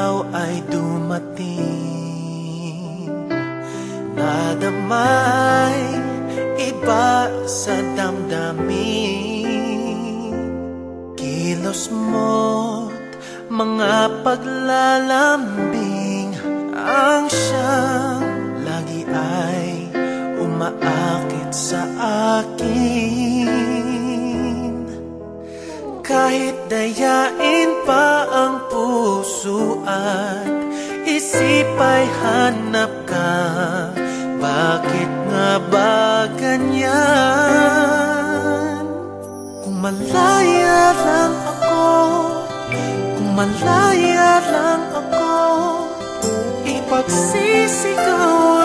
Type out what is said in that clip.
ikaw ay dumating. Nadamay iba sa damdamin, kilos mo't mga paglalambing ang siyang lagi ay umaakit sa akin. Kahit dayain pa ang puso at isip ay hanap ka, bakit nga ba ganyan? Kung malaya lang ako, kung malaya lang ako, ipagsisigaw